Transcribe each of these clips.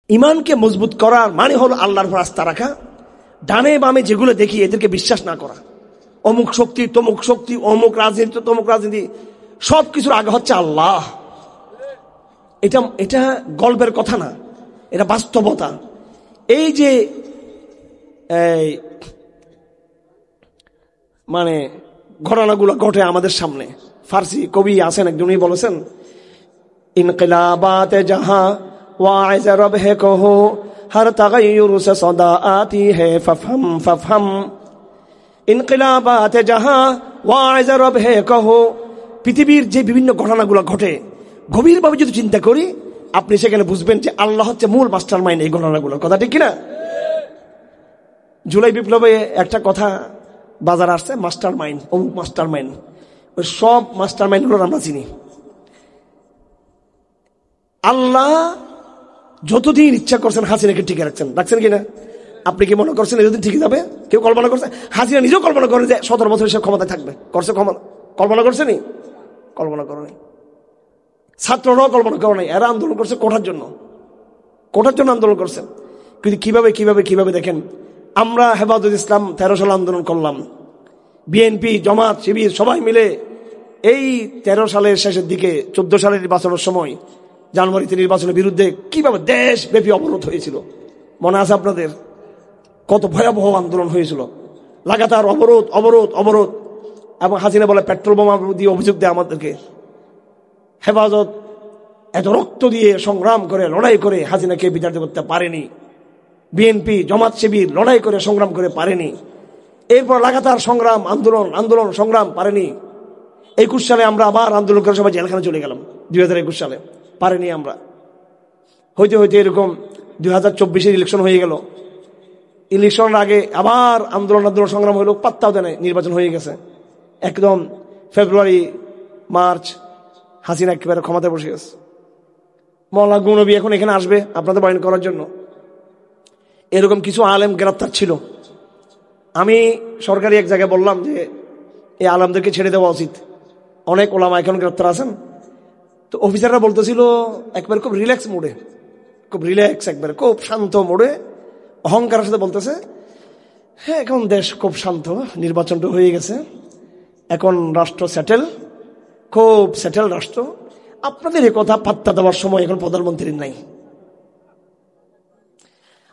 ইমানকে মজবুত করার মানে হলো আল্লাহর উপর আস্থা রাখা, ডানে বামে যেগুলো দেখি এদেরকে বিশ্বাস না করা। অমুক শক্তি তমুক শক্তি, অমুক রাজনীতি তমুক রাজনীতি, সব কিছুর আগে হচ্ছে আল্লাহ। এটা গল্পের কথা না, এটা বাস্তবতা। এই যে মানে ঘটনাগুলো ঘটে আমাদের সামনে, ফার্সি কবি আছেন একজনই বলেছেন, ইনকিলাবাত জাহাঁ ওয়াইজ রব হে কহো হর তাগায়ুর সে সদা আতি হে ফফহম ফফহম। ইনকিলাবাত জাহাঁ ওয়াইজ রব হে কহো, পৃথিবীর যে বিভিন্ন ঘটনাগুলো ঘটে গভীরভাবে যদি চিন্তা করি আপনি সেখানে বুঝবেন যে আল্লাহ হচ্ছে মূল মাস্টার মাইন্ড এই ঘটনাগুলোর। কথা ঠিক কিনা? জুলাই বিপ্লবে একটা কথা বাজার আসছে, মাস্টার মাইন্ড, অমুক মাস্টার মাইন্ড। ওই সব মাস্টার মাইন্ডগুলো আমরা চিনি। আল্লাহ যতদিন ইচ্ছা করছেন হাসিনাকে টিকে রাখছেন কিনা? আপনি কি মনে করছেন এতদিন ঠিক যাবে? কেউ কল্পনা করছে? হাসিনা নিজেও কল্পনা করে যে 17 বছর সে ক্ষমতায় থাকবে? করছে? কল্পনা করছে নি? কল্পনা করে নাই। ছাত্ররাও কল্পনা করে নাই। এরা আন্দোলন করছে কোটার জন্য আন্দোলন করছে। কিন্তু কিভাবে দেখেন, আমরা হেফাজত ইসলাম 13 সালে আন্দোলন করলাম, বিএনপি জামাত শিবির সবাই মিলে এই 13 সালের শেষের দিকে 14 সালের নির্বাচনের সময় জানুয়ারিতে নির্বাচনের বিরুদ্ধে কিভাবে দেশব্যাপী অবরোধ হয়েছিল মনে আছে আপনাদের? কত ভয়াবহ আন্দোলন হয়েছিল, লাগাতার অবরোধ। এবং হাসিনা বলে পেট্রোল বোমা দিয়ে অভিযোগ দেয় আমাদেরকে। হেফাজত এত রক্ত দিয়ে সংগ্রাম করে লড়াই করে হাসিনাকে বিতাড়িত করতে পারেনি। বিএনপি জামাত শিবির লড়াই করে সংগ্রাম করে পারেনি। এরপর লাগাতার সংগ্রাম, আন্দোলন সংগ্রাম, পারেনি। 21 সালে আমরা আবার আন্দোলন করে সবাই জেলখানে চলে গেলাম। 2021 সালে পারেনি আমরা। হইতে এরকম 2024 ইলেকশন হয়ে গেল। ইলেকশনের আগে আবার আন্দোলন সংগ্রাম হইল, পাত্তাও দেয়, নির্বাচন হয়ে গেছে। একদম ফেব্রুয়ারি মার্চ হাসিনা একেবারে ক্ষমতায় বসে গেছে। মওলানা গুনবী এখন এখানে আসবে আপনাদের বয়ান করার জন্য। এরকম কিছু আলেম গ্রেপ্তার ছিল। আমি সরকারি এক জায়গায় বললাম যে এই আলেমদেরকে ছেড়ে দেওয়া উচিত, অনেক ওলামা এখন গ্রেপ্তার আছেন। তো অফিসাররা বলতেছিল একবার খুব রিল্যাক্স মোডে, একবার খুব শান্ত মোডে অহংকারের সাথে বলতেছে, হ্যাঁ এখন দেশ খুব শান্ত, নির্বাচনটা হয়ে গেছে, এখন রাষ্ট্র খুব সেটেল রাষ্ট্র, আপনাদের এ কথা পাত্তা দেওয়ার সময় এখন প্রধানমন্ত্রীর নাই।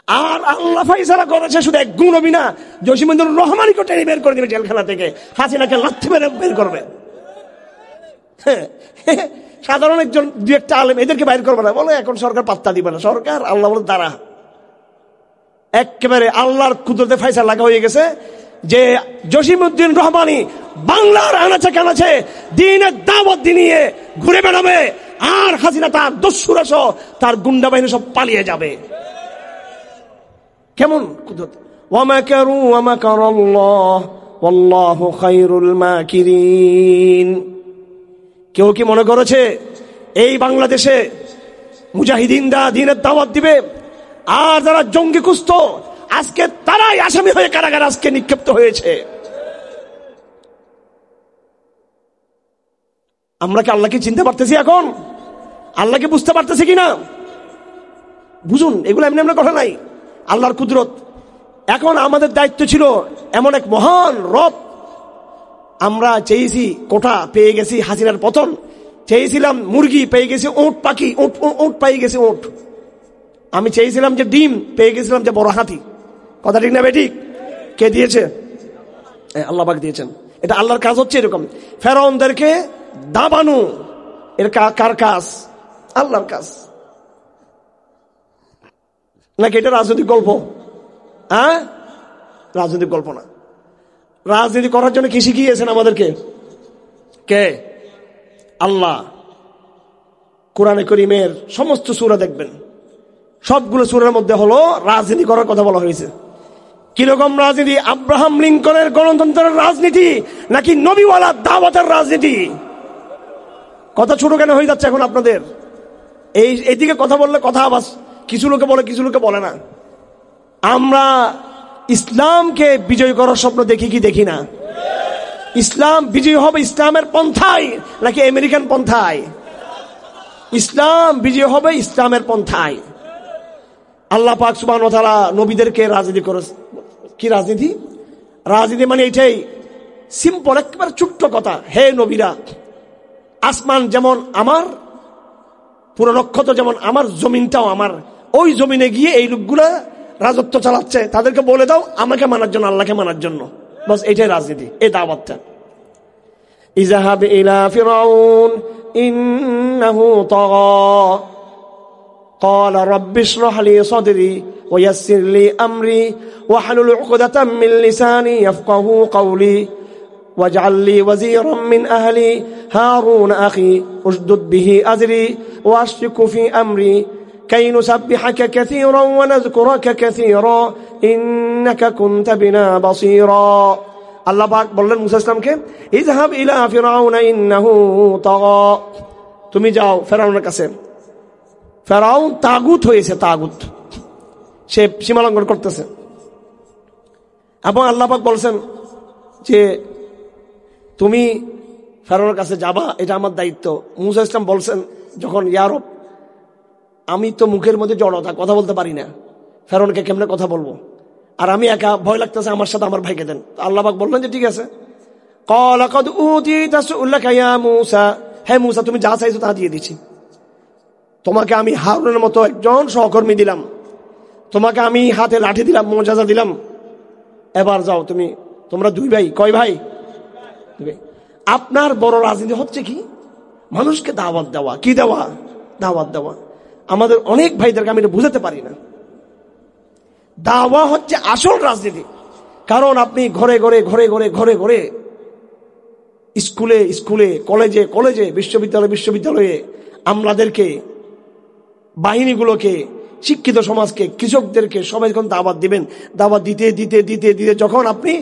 আর আল্লাহ ফাইসালা করেছে শুধু এক গুণবী না, জসিমুদ্দিন রহমানকে টেনে বের করে দেবে জেলখানা থেকে, হাসিনাকে লাথি মেরে বের করবে। সাধারণ একজন দু একটা আলেম এদেরকে বাইর করবে না, বলে এখন সরকার পাত্তা দিবে না। সরকার আল্লাহ বলে দাঁড়া, একেবারে আল্লাহর কুদরতে ফাইসালা লাগা হয়ে গেছে যে জসিমুদ্দিন রহমানি বাংলার আনাচে কানাচে দ্বীনের দাওয়াত দিয়ে ঘুরে বেড়াবে, আর হাসিনা তার দস্যুরা সহ তার গুন্ডা বাহিনী সব পালিয়ে যাবে। কেমন কুদরত! ওয়া মাকারু ওয়া মাকারাল্লাহ ওয়াল্লাহু খায়রুল মাকিরিন। কেউ কি মনে করেছে এই বাংলাদেশে মুজাহিদিনরা দ্বীনের দাওয়াত দিবে, আর যারা জঙ্গি কুস্ত আজকে তারাই আসামি হয়ে কারাগারে আজকে নিক্ষিপ্ত হয়েছে? আমরা কি আল্লাহকে চিনতে পারতেছি? এখন আল্লাহকে বুঝতে পারতেছি কিনা বুঝুন। এগুলো এমনি আমরা কথা নাই, আল্লাহর কুদরত। এখন আমাদের দায়িত্ব ছিল এমন এক মহান রব। আমরা চেয়েছি কোটা, পেয়ে গেছি হাসিনার পতন, চেয়েছিলাম মুরগি, পেয়ে গেছি উট পাখি, উট পেয়ে গেছি উট। আমি চেয়েছিলাম যে ডিম, পেয়ে গেছিলাম যে বড় হাতি। কথা ঠিক না বেঠিক? কে দিয়েছে? আল্লাহ পাক দিয়েছেন। এটা আল্লাহর কাজ হচ্ছে এরকম, ফেরাউনদেরকে দাবানো। এর কার কাজ? আল্লাহর কাজ। নাকি এটা রাজনৈতিক গল্প? হ্যাঁ, রাজনৈতিক গল্প না। রাজনীতি করার জন্য কি শিখিয়েছেন আমাদেরকে? কে? আল্লাহ। কোরআনে করিমের সমস্ত সূরা দেখবেন, সবগুলো সূরার মধ্যে হলো রাজনীতি করার কথা বলা হয়েছে। কিরকম রাজনীতি? আব্রাহাম লিঙ্কনের গণতন্ত্রের রাজনীতি নাকি নবীওয়ালা দাওয়াতের রাজনীতি? কথা ছোট কেন হয়ে যাচ্ছে এখন আপনাদের? এইদিকে কথা বললে কথা আবার কিছু লোকে বলে, কিছু লোকে বলে না। আমরা ইসলামকে বিজয় করার স্বপ্ন দেখি কি দেখি না? ইসলাম বিজয় হবে ইসলামের পন্থায় নাকি আমেরিকান পন্থায়? ইসলাম বিজয় হবে ইসলামের পন্থায়। আল্লাহ পাক সুবহানাহু ওয়া তাআলা নবীদেরকে রাজনীতি করে। কি রাজনীতি? রাজনীতি মানে এটাই, সিম্পল একেবারে ছোট্ট কথা। হে নবীরা, আসমান যেমন আমার, পুরো নক্ষত্র যেমন আমার, জমিনটাও আমার। ওই জমিনে গিয়ে এই লোকগুলা রাজত্ব চালাচ্ছে, তাদেরকে বলে দাও আমাকে মানার জন্য, আল্লাহকে মানার জন্য। বাস এটাই রাজনীতি, এই দাওয়াতটা। ইযহাব ইলা ফিরাউন ইন্নাহু তাগা قال رب اشرح لي صدري ويسر لي أمري واحلل عقدة من لساني يفقهوا قولي واجعل لي وزيرا من أهلي هارون أخي اشدد به أزري وأشرك في أمري كي نسبحك كثيرا ونذكرك كثيرا إنك كنت بنا بصيرا আল্লাহ পাক বললেন মুসা ইসলামকে, ইযহাব ইলা ফিরাউন ইন্নাহু তাগা, তুমি যাও ফেরাউনের কাছে। ফেরাউন তাগুত হয়েছে, তাগুত, সে সীমালঙ্ঘন করতেছে। এবং আল্লাহ পাক বলছেন যে তুমি ফেরাউনের কাছে যাবা, এটা আমার দায়িত্ব। মুসা ইসলাম বলছেন যখন, ইয়া রব, আমি তো মুখের মধ্যে জড়তা, কথা বলতে পারি না, ফেরাউনকে কেমনে কথা বলবো, আর আমি একা, ভয় লাগতেছে, আমার সাথে আমার ভাইকে দেন। আল্লাহ পাক বললেন যে ঠিক আছে। ক্বালা ক্বাদ উতিতা সু'লাকা ইয়া মূসা, হে মূসা তুমি যা চাইছো তা দিয়ে দিছি। তোমাকে আমি হারুনের মতো একজন সহকর্মী দিলাম, তোমাকে আমি হাতে লাঠি দিলাম, মোজাজা দিলাম। এবার যাও তুমি, তোমরা দুই ভাই। কয় ভাই? আপনার বড় রাজনীতি হচ্ছে কি? মানুষকে দাওয়াত দেওয়া। কি দেওয়া? দাওয়াত দেওয়া। আমাদের অনেক ভাইদেরকে আমি এটা বুঝাতে পারি না। দাওয়া হচ্ছে আসল রাজনীতি। কারণ আপনি ঘরে ঘরে, ঘরে ঘরে, ঘরে ঘরে, স্কুলে স্কুলে, কলেজে কলেজে, বিশ্ববিদ্যালয়ে বিশ্ববিদ্যালয়ে আমলাদেরকে, বাহিনীগুলোকে, শিক্ষিত সমাজকে, কৃষকদেরকে সবাই যখন দাওয়াত দিবেন, দাওয়াত দিতে দিতে দিতে দিতে যখন আপনি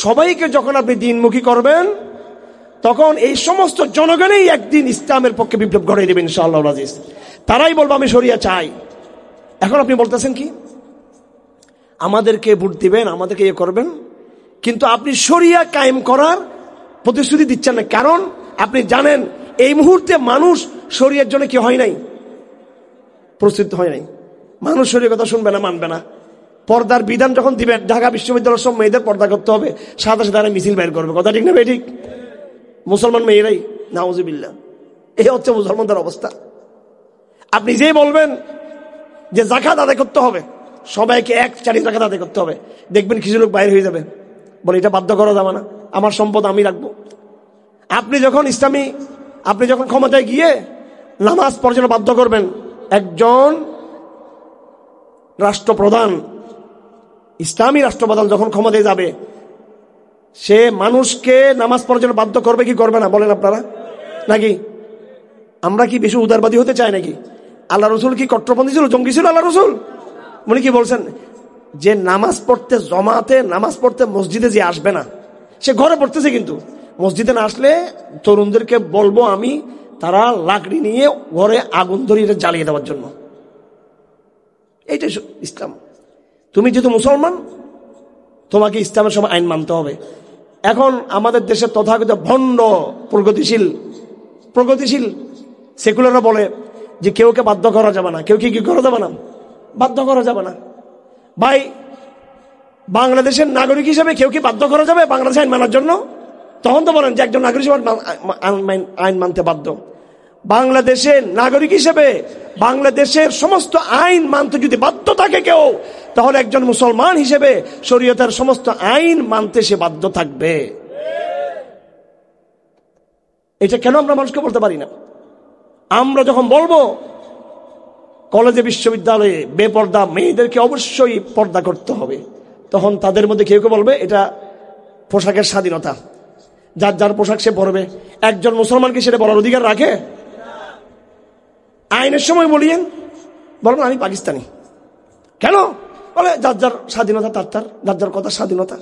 সবাইকে যখন আপনি দিনমুখী করবেন, তখন এই সমস্ত জনগণই একদিন ইসলামের পক্ষে বিপ্লব ঘটাই দেবেন ইনশাআল্লাহ আজিজ। তারাই বলবো আমি শরিয়া চাই। এখন আপনি বলতেছেন কি, আমাদেরকে ভোট দিবেন, আমাদেরকে ইয়ে করবেন, কিন্তু আপনি শরিয়া কায়েম করার প্রতিশ্রুতি দিচ্ছেন না। কারণ আপনি জানেন এই মুহূর্তে মানুষ শরিয়ার জন্য কি হয় নাই, প্রস্তুত হয় নাই। মানুষ শরিয়ার কথা শুনবে না, মানবে না। পর্দার বিধান যখন দিবেন, ঢাকা বিশ্ববিদ্যালয়ের সব মেয়েদের পর্দা করতে হবে, সাদা সাদা মিছিল বের করবে, কথা ঠিক না ভাই? ঠিক। মুসলমান মেয়েরাই, নাউজুবিল্লাহ, এই হচ্ছে মুসলমানদের অবস্থা। আপনি যেই বলবেন যে যাকাত আদায় করতে হবে, সবাইকে এক চারি যাকাত আদায় করতে হবে, দেখবেন কিছু লোক বাইরে হয়ে যাবে, বলে এটা বাধ্য করা যাবে না, আমার সম্পদ আমি রাখবো। আপনি যখন ইসলামী, আপনি যখন ক্ষমতায় গিয়ে নামাজ পড়ার জন্য বাধ্য করবেন, একজন রাষ্ট্রপ্রধান, ইসলামী রাষ্ট্রপ্রধান যখন ক্ষমতায় যাবে, সে মানুষকে নামাজ পড়ার জন্য বাধ্য করবে কি করবে না বলেন আপনারা? নাকি আমরা কি বেশি উদারবাদী হতে চাই নাকি? আল্লাহ রসুল কি কট্টরপন্থী ছিল, জঙ্গি ছিল আল্লাহ রসুল? উনি কি বলছেন যে নামাজ পড়তে, জমাতে নামাজ পড়তে মসজিদে যে আসবে না, সে ঘরে পড়তেছে, কিন্তু মসজিদে না আসলে তরুণদেরকে বলবো আমি, তারা লাকড়ি নিয়ে ঘরে আগুন ধরিয়ে জ্বালিয়ে দেওয়ার জন্য। এইটাই ইসলাম। তুমি যেহেতু মুসলমান, তোমাকে ইসলামের সব আইন মানতে হবে। এখন আমাদের দেশের তথাকথিত ভণ্ড প্রগতিশীল সেকুলাররা বলে যে কেউকে বাধ্য করা যাবে না, কেউ কি করা যাবে না, বাধ্য করা যাবে না। ভাই, বাংলাদেশের নাগরিক হিসেবে কেউ কি বাধ্য করা যাবে বাংলাদেশ আইন মানার জন্য? তখন তো বলেন যে একজন নাগরিক হিসেবে আইন মানতে বাধ্য। বাংলাদেশের নাগরিক হিসেবে বাংলাদেশের সমস্ত আইন মানতে যদি বাধ্য থাকে কেউ, তাহলে একজন মুসলমান হিসেবে শরীয়তের সমস্ত আইন মানতে সে বাধ্য থাকবে। এটা কেন আমরা মানুষকে বলতে পারি না? আমরা যখন বলবো কলেজে বিশ্ববিদ্যালয়ে বেপর্দা মেয়েদেরকে অবশ্যই পর্দা করতে হবে, তখন তাদের মধ্যে কেউ কেউ বলবে এটা পোশাকের স্বাধীনতা, যার যার পোশাক সে পরবে। একজন মুসলমানকে সেটা বলার অধিকার রাখে? আইনের সময় বলিয়েন, বলবেন আমি পাকিস্তানি। কেন? বলে যার যার স্বাধীনতা, তার যার যার কথা স্বাধীনতা।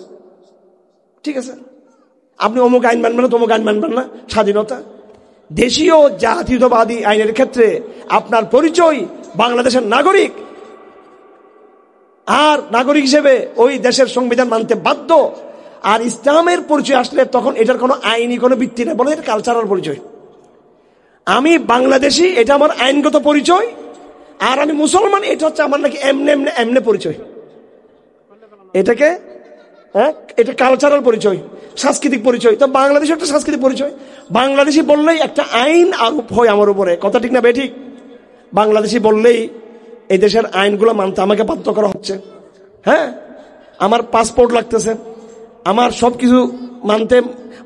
ঠিক আছে, আপনি অমুক আইন মানবেন না, তমুক আইন মানবেন না, স্বাধীনতা। দেশীয় জাতীয়তাবাদী আইনের ক্ষেত্রে আপনার পরিচয় বাংলাদেশের নাগরিক, আর নাগরিক হিসেবে ওই দেশের সংবিধান মানতে বাধ্য। আর ইসলামের পরিচয় আসলে তখন এটার কোনো আইনি কোনো ভিত্তি নেই, বলে এটা কালচারাল পরিচয়। আমি বাংলাদেশি, এটা আমার আইনগত পরিচয়, আর আমি মুসলমান, এটা হচ্ছে আমার নাকি এমনে এমনে এমনে পরিচয়। এটাকে এটা কালচারাল পরিচয়, সাংস্কৃতিক পরিচয়। তো বাংলাদেশ একটা সাংস্কৃতিক পরিচয়। বাংলাদেশি বললেই একটা আইন আরোপ হয় আমার উপরে, কথা ঠিক না বেঠিক? বাংলাদেশি বললেই এই দেশের আইনগুলো মানতে আমাকে বাধ্য করা হচ্ছে। হ্যাঁ, আমার পাসপোর্ট লাগতেছে, আমার সবকিছু মানতে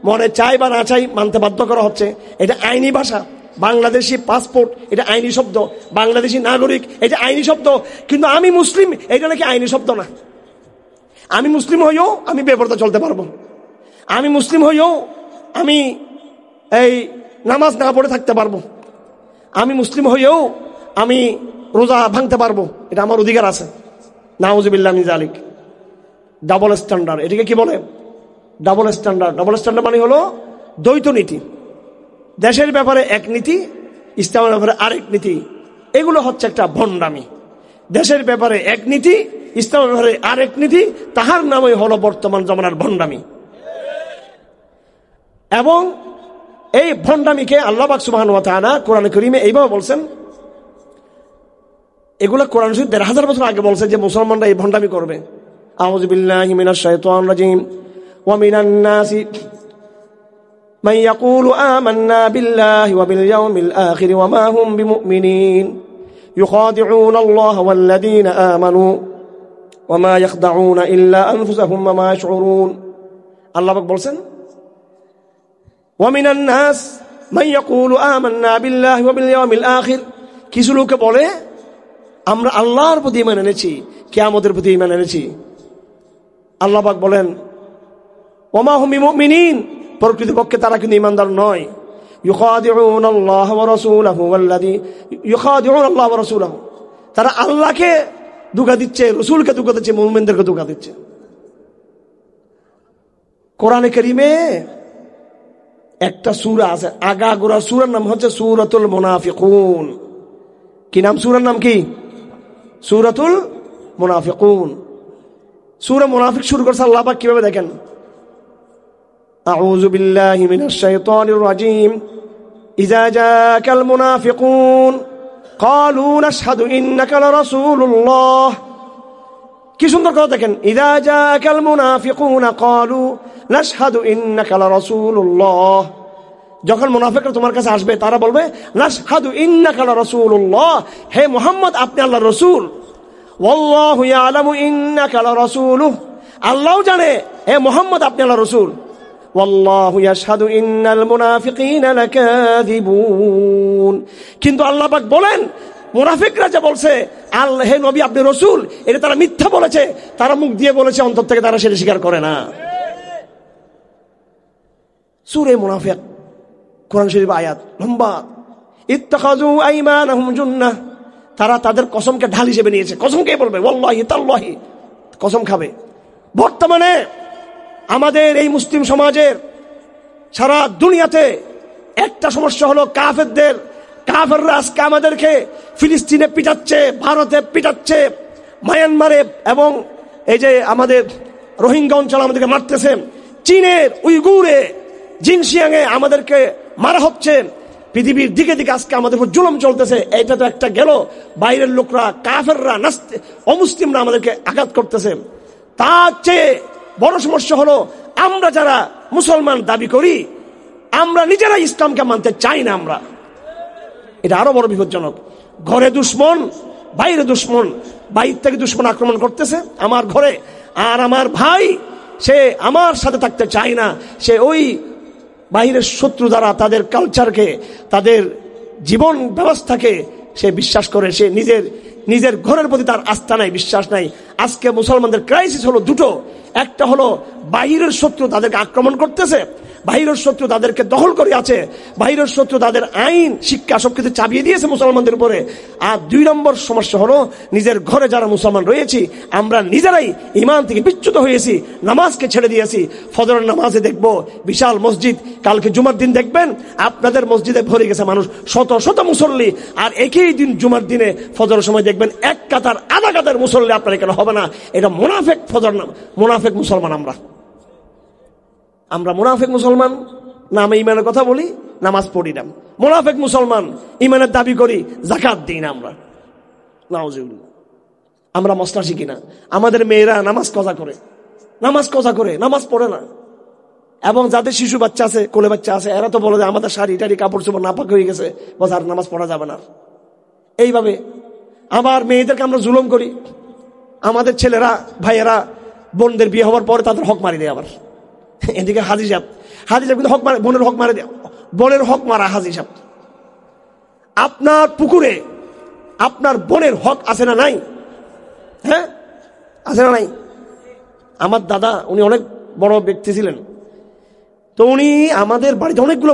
মনে চাই বা না চাই মানতে বাধ্য করা হচ্ছে। এটা আইনি ভাষা। বাংলাদেশি পাসপোর্ট এটা আইনি শব্দ, বাংলাদেশি নাগরিক এটা আইনি শব্দ। কিন্তু আমি মুসলিম এটা নাকি আইনি শব্দ না। আমি মুসলিম হইও আমি বেপরদা চলতে পারবো, আমি মুসলিম হইও আমি এই নামাজ না পড়ে থাকতে পারবো, আমি মুসলিম হইও আমি রোজা ভাঙতে পারবো, এটা আমার অধিকার আছে। নাউজুবিল্লাহ মিন জালিক। ডাবল স্ট্যান্ডার্ড, এটাকে কি বলে? Double standard. ডাবল স্ট্যান্ডার্ড মানে হলো দ্বৈত নীতি। দেশের ব্যাপারে এক নীতি, ইসলামের ব্যাপারে আরেক নীতি। এগুলো হচ্ছে একটা ভণ্ডামি। দেশের ব্যাপারে এক নীতি, ইসলামের ব্যাপারে আরেক নীতি, তাহার নামই হলো বর্তমান জমানার ভণ্ডামি। এবং এই ভণ্ডামিকে আল্লাহ পাক সুবহানাহু ওয়া তাআলা কোরআন কারীমে এইভাবে বলছেন, এগুলো কোরআন শরীফ ১৫০০ বছর আগে বলছে যে মুসলমানরা এই ভণ্ডামি করবে। আউযু বিল্লাহি মিনাশ শাইতানির রাজীম। ওয়া মিনান নাসি মান ইয়াকুলু আমান্না বিল্লাহি ওয়া বিল ইয়াউমিল আখির ওয়া মা হুম বিমুমিনিন ইউখাদিউনা আল্লাহ ওয়াল্লাযীনা আমানু ওয়া মা ইয়াখদাউনা ইল্লা আনফুসাহুম ওয়া মা ইয়াশউরুন। আল্লাহ পাক বলছেন, ওয়া মিনান নাস মান ইয়াকুলু আমান্না বিল্লাহি ওয়া বিল ইয়াউমিল আখির। কিছু লোকে বলে আমরা আল্লাহর প্রতি ঈমান এনেছি, কিয়ামতের প্রতি ঈমান এনেছি। আল্লাহ পাক বলেন, ওয়া মা হুম বিমুমিনিন, প্রকৃতপক্ষে তারা কিন্তু ঈমানদার নয়। ইউখাদিউনা আল্লাহ ওয়া রাসূলাহু ইউখাদিউনা আল্লাহ ওয়া রাসূলাহু, তারা আল্লাহকে ধোঁকা দিচ্ছে, রাসূলকে ধোঁকা দিচ্ছে, মুমিনদেরকে ধোঁকা দিচ্ছে। কোরআনে কারীমে একটা সূরা আছে, আগাগোড়া সূরার নাম হচ্ছে সূরাতুল মুনাফিকুন। কি নাম সূরার নাম? কি? সূরাতুল মুনাফিকুন। সূরা মুনাফিক শুরু করছে আল্লাহ পাক কিভাবে দেখেন, আউযু বিল্লাহি মিনাশ শাইতানির রাজীম। ইযা জাকাল মুনাফিকুন ক্বালু নাশহাদু ইন্নাকা লারাসূলুল্লাহ। কি সুন্দর কথা দেখেন, ইযা জাকাল মুনাফিকুন ক্বালু নাশহাদু ইন্নাকা লারাসূলুল্লাহ। যখন মুনাফিকরা তোমার কাছে আসবে তারা বলবে নাশহাদু ইন্নাকা লারাসূলুল্লাহ, হে মুহাম্মদ আপনি আল্লাহর রাসূল। ওয়াল্লাহু ইয়ালামু ইন্নাকা লারাসূলুহু, আল্লাহও জানে হে মুহাম্মদ আপনি আল্লাহর রাসূল। ওয়াল্লাহু ইয়াশহাদু ইন্নাল মুনাফিকিনা লাকাযিবুন। কিন্তু আল্লাহ পাক বলেন মুনাফিকরা যে বলছে আল্লাহ হে নবী আপনি রাসূল, এটা তারা মিথ্যা বলেছে, তারা মুখ দিয়ে বলেছে, অন্তর থেকে তারা সেটা স্বীকার করে না। সূরা মুনাফিক, কোরআন শরীফ আয়াত লম্বা। ইত্তাখাযু আইমানাহুম জুন্নাহ, তারা তাদের কসমকে ঢাল হিসেবে নিয়েছে। কসম কে বলবে? ওয়াল্লাহি তাল্লাহি, কসম খাবে। বর্তমানে আমাদের এই মুসলিম সমাজের সারা দুনিয়াতে একটা সমস্যা হলো কাফেররা আজকে আমাদেরকে ফিলিস্তিনে পিটাচ্ছে, ভারতে পিটাচ্ছে, মায়ানমারে এবং এই যে আমাদের রোহিঙ্গা অঞ্চলে আমাদেরকে মারতেছে, চীনের উইগুরে জিনজিয়াংয়ে আমাদেরকে মারা হচ্ছে, পৃথিবীর দিকে দিকে আজকে আমাদের উপর জুলুম চলতেছে। এটা তো একটা গেল, বাইরের লোকরা কাফেররা অমুসলিমরা আমাদেরকে আঘাত করতেছে। তার চেয়ে বড় সমস্যা হলো আমরা যারা মুসলমান দাবি করি আমরা নিজেরা ইসলামকে মানতে চাই না। আমরা এটা আরো বড় বিপজ্জনক। ঘরে দুশ্মন, বাইরে দুশ্মন, বাইরে থেকে দুশ্মন আক্রমণ করতেছে আমার ঘরে, আর আমার ভাই সে আমার সাথে থাকতে চায় না, সে ওই বাহিরের শত্রু দ্বারা তাদের কালচারকে, তাদের জীবন ব্যবস্থাকে সে বিশ্বাস করে, সে নিজের ঘরের প্রতি তার আস্থা নাই, বিশ্বাস নাই। আজকে মুসলমানদের ক্রাইসিস হলো দুটো, একটা হলো বাহিরের শত্রু তাদেরকে আক্রমণ করতেছে, বাহিরের শত্রু তাদেরকে দখল করে আছে, বাহিরের শত্রু তাদের আইন শিক্ষা সবকিছু চাপিয়ে দিয়েছে মুসলমানদের উপরে। আর ২ নম্বর সমস্যা হলো নিজের ঘরে যারা মুসলমান রয়েছি আমরা নিজেরাই ঈমান থেকে বিচ্যুত হয়েছি, নামাজকে ছেড়ে দিয়েছি। ফজরের নামাজে দেখবো বিশাল মসজিদ, কালকে জুমার দিন দেখবেন আপনাদের মসজিদে ভরে গেছে মানুষ, শত শত মুসল্লি। আর একই দিন জুমার দিনে ফজরের সময় দেখবেন এক কাতার আধা কাতার মুসল্লি আপনার এখানে হবে না। এটা মুনাফিক ফজর, মুনাফিক মুসলমান। আমরা মুনাফিক মুসলমান, নামে ইমানের কথা বলি, নামাজ পড়ি না। মুনাফিক মুসলমান, ইমানের দাবি করি, যাকাত দিই না। আমরা নাউজুবিল্লাহ। আমরা মশলা শিখি না, আমাদের মেয়েরা নামাজ কজা করে, নামাজ পড়ে না। এবং যাদের শিশু বাচ্চা আছে, কোলে বাচ্চা আছে, এরা তো বলে যে আমাদের শাড়ি টাড়ি কাপড় চোপড় নাপাক হয়ে গেছে, বস আর নামাজ পড়া যাবে না। এইভাবে আবার মেয়েদেরকে আমরা জুলুম করি। আমাদের ছেলেরা ভাইয়েরা বোনদের বিয়ে হওয়ার পরে তাদের হক মারি দেয়। আবার এদিকে হাজি সাহেব কিন্তু হক মারে, বোনের হক মারে দেয়, বোনের হক মারা হাজি সাহেব। আপনার পুকুরে আপনার বোনের হক আছে না নাই? হ্যাঁ, আছে না নাই? আমার দাদা, উনি অনেক বড় ব্যক্তি ছিলেন, তো উনি আমাদের বাড়িতে অনেকগুলো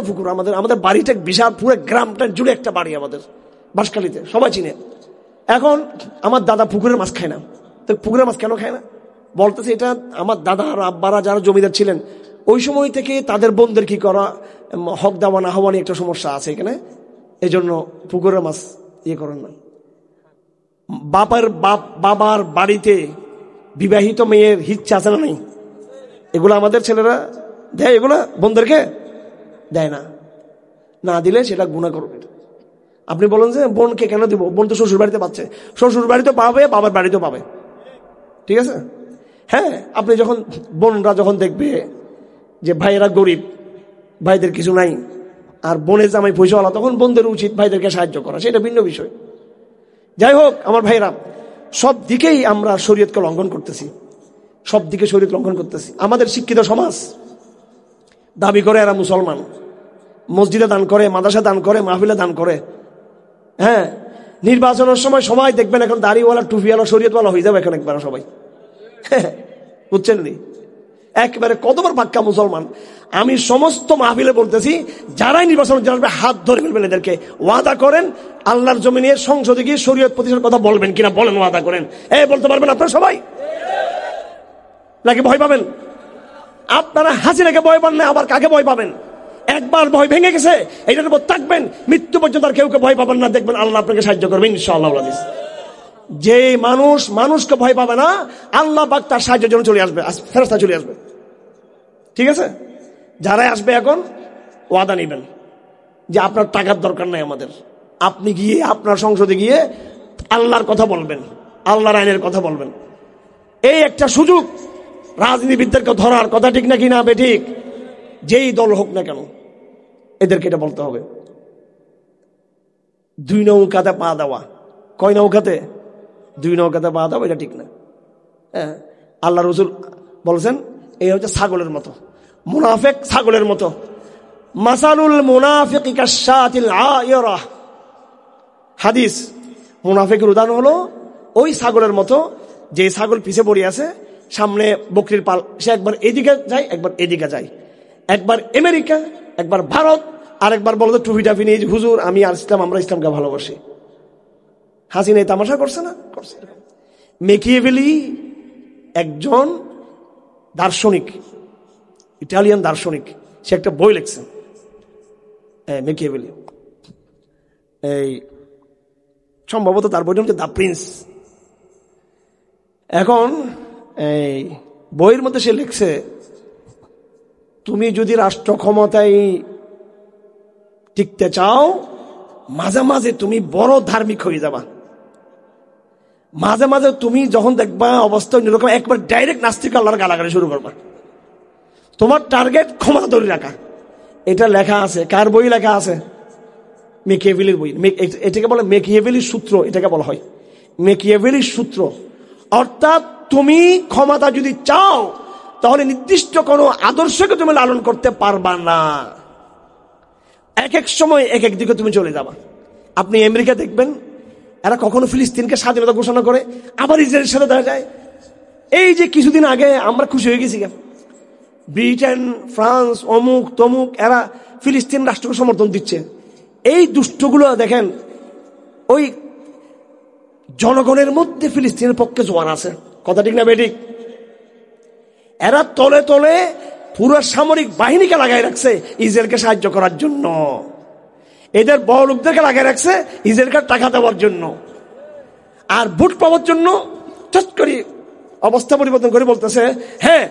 পুকুর, আমাদের বাড়িটা বিশাল, পুরো গ্রামটা জুড়ে একটা বাড়ি আমাদের বাঁশখালীতে, সবাই চিনে। এখন আমার দাদা পুকুরের মাছ খায় না। তো পুকুরের মাছ কেন খায় না? বলতেছে এটা আমার দাদা আর আব্বারা যারা জমিদার ছিলেন ওই সময় থেকে তাদের বোনদের কি করা, হক দেওয়া না হওয়া নিয়ে একটা সমস্যা আছে এখানে, এই জন্য পুকুরের মাছ করেন না। বাবার বাড়িতে বিবাহিত মেয়ের ইচ্ছা আছে না নাই? এগুলো আমাদের ছেলেরা দেয়, এগুলো বোনদেরকে দেয় না। না দিলে সেটা গুনাহ করবে। আপনি বলেন যে বোনকে কেন দিব, বোন তো শ্বশুর বাড়িতে পাচ্ছে, শ্বশুর বাড়িতে পাবে, বাবার বাড়িতেও পাবে, ঠিক আছে? হ্যাঁ, আপনি যখন বোনরা যখন দেখবে যে ভাইয়েরা গরিব, ভাইদের কিছু নাই, আর বোনের জামাই পয়সাওয়ালা, তখন বোনদের উচিত ভাইদেরকে সাহায্য করা, সেটা ভিন্ন বিষয়। যাই হোক আমার ভাইরা, সব দিকেই আমরা শরীয়তকে লঙ্ঘন করতেছি, সব দিকে শরীয়ত লঙ্ঘন করতেছি। আমাদের শিক্ষিত সমাজ দাবি করে এরা মুসলমান, মসজিদে দান করে, মাদ্রাসা দান করে, মাহফিলে দান করে। হ্যাঁ, নির্বাচনের সময় সবাই দেখবেন এখন দাড়িওয়ালা, টুপিওয়ালা, শরীয়তওয়ালা হয়ে যাবে এখন একবার সবাই, বুঝছেন নি? একবারে কতবার পাক্কা মুসলমান। আমি সমস্ত মাহফিলে বলতেছি, যারাই নির্বাচন জানবে হাত ধরে ফেলবেন এদেরকে, ওয়াদা করেন আল্লাহর জমিনে সংসদে গিয়ে শরীয়ত প্রতিষ্ঠার কথা বলবেন কিনা বলেন, ওয়াদা করেন। বলতে পারবেন আপনারা সবাই? নাকি ভয় পাবেন? আপনারা হাসিনাকে ভয় পান না, আবার কাকে ভয় পাবেন? একবার ভয় ভেঙে গেছে, এইটার উপর থাকবেন মৃত্যু পর্যন্ত, আর কেউ ভয় পাবেন না, দেখবেন আল্লাহ আপনাকে সাহায্য করবেন ইনশাআল্লাহ। যে মানুষকে ভয় পাবে না, আল্লাহ পাক তার সাহায্যের জন্য চলে আসবে, ফেরেশতা চলে আসবে, ঠিক আছে? যারাই আসবে এখন ওয়াদা নেবেন যে আপনার টাকার দরকার নাই আমাদের, আপনি গিয়ে আপনার সংসদে গিয়ে আল্লাহর কথা বলবেন, আল্লাহর আইনের কথা বলবেন। এই একটা সুযোগ রাজনীতিবিদদেরকে ধরার, কথা ঠিক না কিনা বেঠিক? যেই দল হোক না কেন এদেরকে এটা বলতে হবে। দুই নৌকাতে পা দেওয়া, কয় নৌকাতে? দুই নৌকাতে পা দেওয়া, এটা ঠিক না। হ্যাঁ, আল্লাহ রাসূল বলেছেন এই হচ্ছে ছাগলের মতো, মুনাফিক ছাগলের মতো। মাসালুল মুনাফিকি কাশাতিল আয়রা, হাদিস। মুনাফিকের উদাহরণ হলো ওই ছাগলের মতো, যে ছাগল পিছে পড়ে আছে, সামনে বকরির পাল, সে একবার এদিকে যায় একবার এদিকে যায়, একবার আমেরিকা একবার ভারত, আর একবার বলতো টুপি টাপি নিয়ে, হুজুর আমি আর ইসলাম, আমরা ইসলামকে ভালোবাসি। হাসিনা এই তামাশা করছে না? করছে। মেকিয়েভেলি একজন দার্শনিক, ইটালিয়ান দার্শনিক, সে একটা বই লিখছে, মেকিয়েভেলি। এই সম্ভবত তার বইটা হচ্ছে দ্য প্রিন্স। এখন এই বইয়ের মধ্যে সে লিখছে, তুমি যদি রাষ্ট্র ক্ষমতায় টিকতে চাও, মাঝে মাঝে তুমি বড় ধার্মিক হয়ে যাবা, মাঝে মাঝে তুমি যখন দেখবা অবস্থা অন্যরকম, একবার ডাইরেক্ট নাস্তিক আল্লাহর গালাগালি শুরু করবা। তোমার টার্গেট ক্ষমতা ধরে রাখা। এটা লেখা আছে, কার বই লেখা আছে? মেকিয়েভেলির বই। এটাকে বলে মেকিয়েভেলির সূত্র, এটাকে বলা হয় মেকিয়েভেলির সূত্র। অর্থাৎ তুমি ক্ষমতা যদি চাও, তাহলে নির্দিষ্ট কোনো আদর্শকে তুমি লালন করতে পারবা না, এক এক সময় এক এক দিকে তুমি চলে যাবা। আপনি আমেরিকা দেখবেন, এরা কখনো ফিলিস্তিনকে স্বাধীনতা ঘোষণা করে, আবার ইসরায়েলের সাথে দেখা যায়। এই যে কিছুদিন আগে আমরা খুশি হয়ে গেছি, ব্রিটেন, ফ্রান্স, অমুক তমুক, এরা ফিলিস্তিন রাষ্ট্রকে সমর্থন দিচ্ছে। এই দুষ্টগুলো দেখেন, ওই জনগণের মধ্যে ফিলিস্তিনের পক্ষে জোয়ান আছে, কথা ঠিক না বেঠিক? এরা তলে তলে পুরো সামরিক বাহিনীকে লাগাই রাখছে ইসরায়েলকে সাহায্য করার জন্য, এদের বড় লোকদেরকে লাগাই রাখছে ইসরায়েলকে টাকা দেওয়ার জন্য, আর ভোট পাওয়ার জন্য চট করে অবস্থা পরিবর্তন করে বলতেছে, হ্যাঁ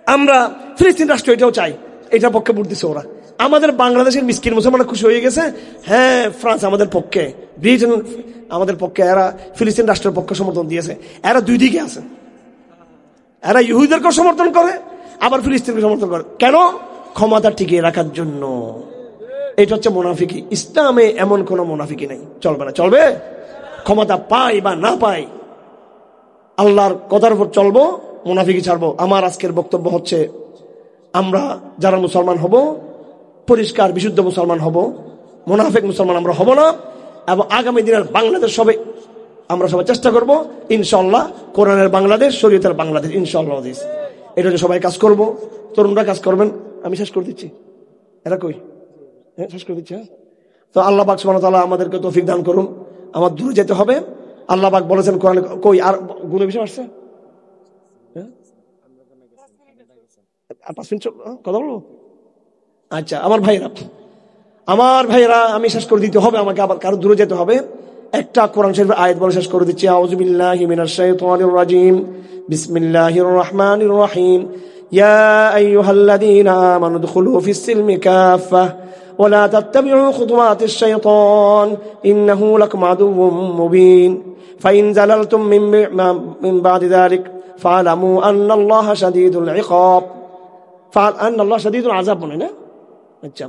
আমরা ফিলিস্তিন রাষ্ট্র এটাও চাই, এটার পক্ষে ভোট দিচ্ছে ওরা। আমাদের বাংলাদেশের মিসকিন মুসলমানরা খুশি হয়ে গেছে, হ্যাঁ ফ্রান্স আমাদের পক্ষে, ব্রিটেন আমাদের পক্ষে, এরা ফিলিস্তিন রাষ্ট্রের পক্ষে সমর্থন দিয়েছে। এরা দুই দিকে আছে, এরা ইহুদিদেরকে সমর্থন করে আবার ফিলিস্তিনকে সমর্থন করে। কেন? ক্ষমতা টিকিয়ে রাখার জন্য। এটা হচ্ছে মুনাফিকি। ইসলামে এমন কোন মুনাফিকি নেই, চলবে না। চলবে ক্ষমতা পাই বা না পাই, আল্লাহর কথার উপর চলবো, মুনাফিকি ছাড়বো। আমার আজকের বক্তব্য হচ্ছে, আমরা যারা মুসলমান হব, পরিষ্কার বিশুদ্ধ মুসলমান হব, মুনাফিক মুসলমান আমরা হব না। এবং আগামী দিনের বাংলাদেশ সবাই আমরা সবাই চেষ্টা করব ইনশাআল্লাহ, কোরআনের বাংলাদেশ, শরীয়তের বাংলাদেশ ইনশাআল্লাহ। এটা হচ্ছে সবাই কাজ করব, তরুণরা কাজ করবেন। আমি শেষ করে দিচ্ছি, এরা কই? হ্যাঁ শেষ করে দিচ্ছি। তো আল্লাহ পাক সুবহানাহু ওয়া তাআলা আমাদেরকে তৌফিক দান করুন। আমার দূরে যেতে হবে। আল্লাহ পাক বলেছেন কোরআনে, কই আর গুণে বিষয় আসছে? আর 5 মিনিট কথা বলবো? আচ্ছা আমার ভাইরা, আমি শেষ করে দিতে হবে আমাকে, আবার কারো দূরে যেতে হবে। একটা কোরআন শরীফের আয়াত বলে শেষ করে দিচ্ছি। আউযু বিল্লাহি মিনাশ শাইতানির রাজিম, বিসমিল্লাহির রহমানির রহিম। ইয়া আইয়ুহাল্লাযীনা আমানু দুখুলু ফিস-সিলমি কাফাহ ওয়া লা তাত্তাবি'উ খুতুওয়াতিশ শাইতান ইন্নাহু লাকুম আদুউম মুবিন ফাইন জালালতুম মিন বা'দি যালিক ফা'লামু আন্নাল্লাহা শাদীদুল ইকাব আন্নাল্লাহা শাদীদুল আযাব। বলে না? আচ্ছা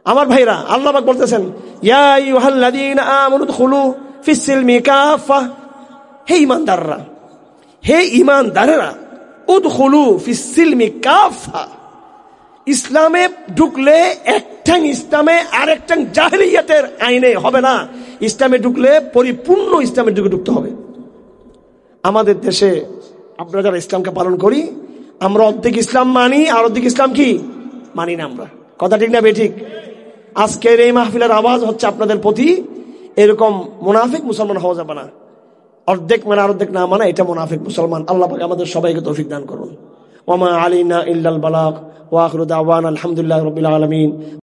আমার ভাইরা, আল্লাহ পাক বলতেছেন, ইয়া আইয়ুহাল্লাযীনা আমানু দুখুলু ফিস-সিলমি কাফাহ, হে ঈমানদারেরা, উদখুলু ফিস-সিলমি কাফা, ইসলামে ঢুকলে একটাং ইসলামে আরেকটাং জাহেলিয়াতের আইনে হবে না। ইসলামে ঢুকলে পরিপূর্ণ ইসলামের যুগে ঢুকতে হবে। আমাদের দেশে আমরা যারা ইসলামকে পালন করি, আমরা অর্ধেক ইসলাম মানি আর অর্ধেক ইসলাম কি মানি না। আমরা কথা ঠিক না বেঠিক? আজকের এই মাহফিলের আওয়াজ হচ্ছে আপনাদের প্রতি, এরকম মুনাফিক মুসলমান হওয়া যাবে না। অর্ধেক মানে অর্ধেক না মানা, এটা মুনাফিক মুসলমান। আল্লাহ পাক আমাদের সবাইকে তৌফিক দান করুন। ওয়া মা আলাইনা ইল্লাল বালাগ ওয়া আখিরু দাওয়ানা আলহামদুলিল্লাহি রাব্বিল আলামিন।